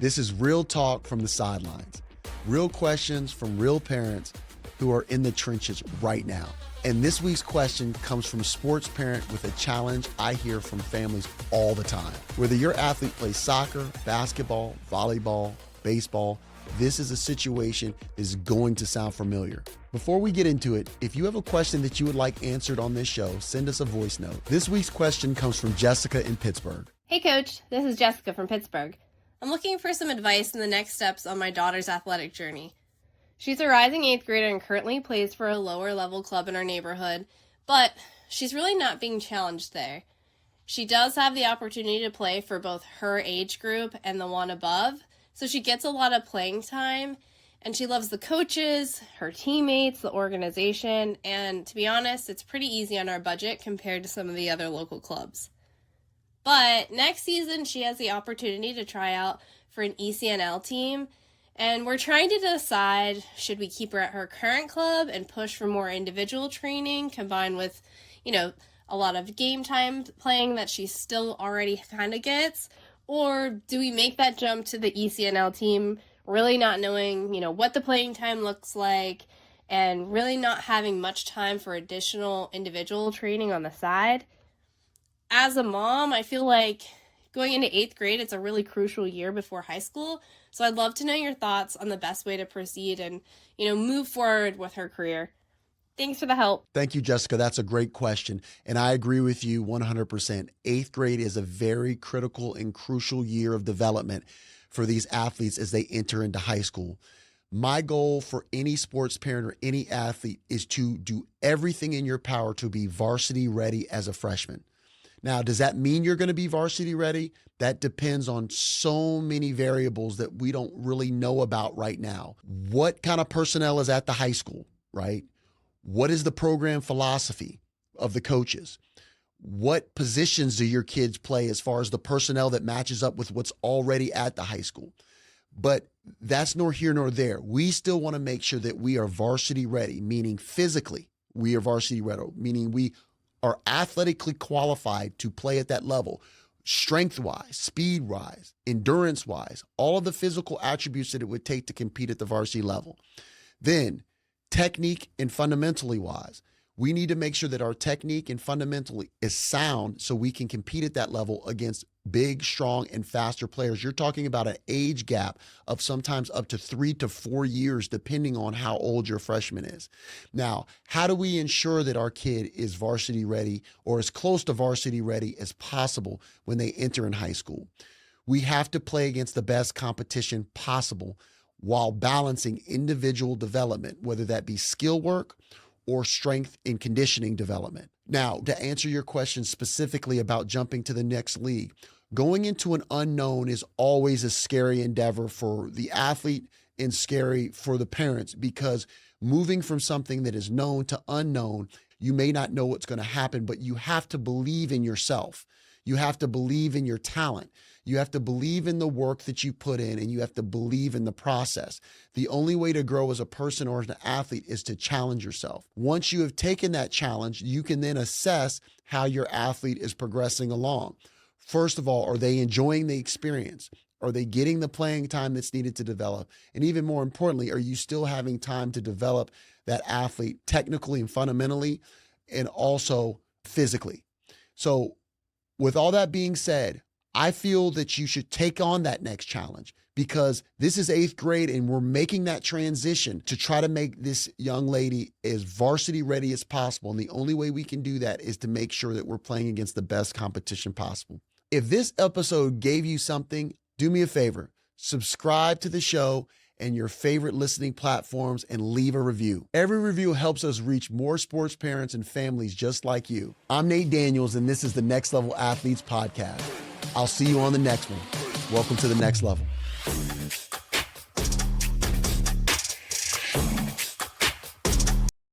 This is real talk from the sidelines, real questions from real parents who are in the trenches right now. And this week's question comes from a sports parent with a challenge I hear from families all the time. Whether your athlete plays soccer, basketball, volleyball, baseball, this is a situation that is going to sound familiar. Before we get into it, if you have a question that you would like answered on this show, send us a voice note. This week's question comes from Jessica in Pittsburgh. Hey Coach, this is Jessica from Pittsburgh. I'm looking for some advice on the next steps on my daughter's athletic journey. She's a rising 8th grader and currently plays for a lower level club in our neighborhood, but she's really not being challenged there. She does have the opportunity to play for both her age group and the one above, so she gets a lot of playing time, and she loves the coaches, her teammates, the organization, and to be honest, it's pretty easy on our budget compared to some of the other local clubs. But next season, she has the opportunity to try out for an ECNL team, and we're trying to decide, should we keep her at her current club and push for more individual training combined with, a lot of game time playing that she still already kind of gets, or do we make that jump to the ECNL team, really not knowing, what the playing time looks like and really not having much time for additional individual training on the side? As a mom, I feel like going into 8th grade, it's a really crucial year before high school. So I'd love to know your thoughts on the best way to proceed and, move forward with her career. Thanks for the help. Thank you, Jessica. That's a great question. And I agree with you 100%. 8th grade is a very critical and crucial year of development for these athletes as they enter into high school. My goal for any sports parent or any athlete is to do everything in your power to be varsity ready as a freshman. Now, does that mean you're going to be varsity ready? That depends on so many variables that we don't really know about right now. What kind of personnel is at the high school, right? What is the program philosophy of the coaches? What positions do your kids play as far as the personnel that matches up with what's already at the high school? But that's nor here nor there. We still want to make sure that we are varsity ready, meaning physically we are varsity ready, meaning we are athletically qualified to play at that level, strength-wise, speed-wise, endurance-wise, all of the physical attributes that it would take to compete at the varsity level. Then, technique and fundamentally wise, we need to make sure that our technique and fundamentally is sound so we can compete at that level against big, strong, and faster players. You're talking about an age gap of sometimes up to 3 to 4 years, depending on how old your freshman is. Now, how do we ensure that our kid is varsity ready or as close to varsity ready as possible when they enter in high school? We have to play against the best competition possible while balancing individual development, whether that be skill work or strength and conditioning development. Now, to answer your question specifically about jumping to the next league, going into an unknown is always a scary endeavor for the athlete and scary for the parents, because moving from something that is known to unknown, you may not know what's going to happen, but you have to believe in yourself. You have to believe in your talent. You have to believe in the work that you put in, and you have to believe in the process. The only way to grow as a person or as an athlete is to challenge yourself. Once you have taken that challenge, you can then assess how your athlete is progressing along. First of all, are they enjoying the experience? Are they getting the playing time that's needed to develop? And even more importantly, are you still having time to develop that athlete technically and fundamentally and also physically? So with all that being said, I feel that you should take on that next challenge, because this is 8th grade and we're making that transition to try to make this young lady as varsity ready as possible. And the only way we can do that is to make sure that we're playing against the best competition possible. If this episode gave you something, do me a favor, subscribe to the show and your favorite listening platforms and leave a review. Every review helps us reach more sports parents and families just like you. I'm Nate Daniels, and this is the Next Level Athletes Podcast. I'll see you on the next one. Welcome to the next level.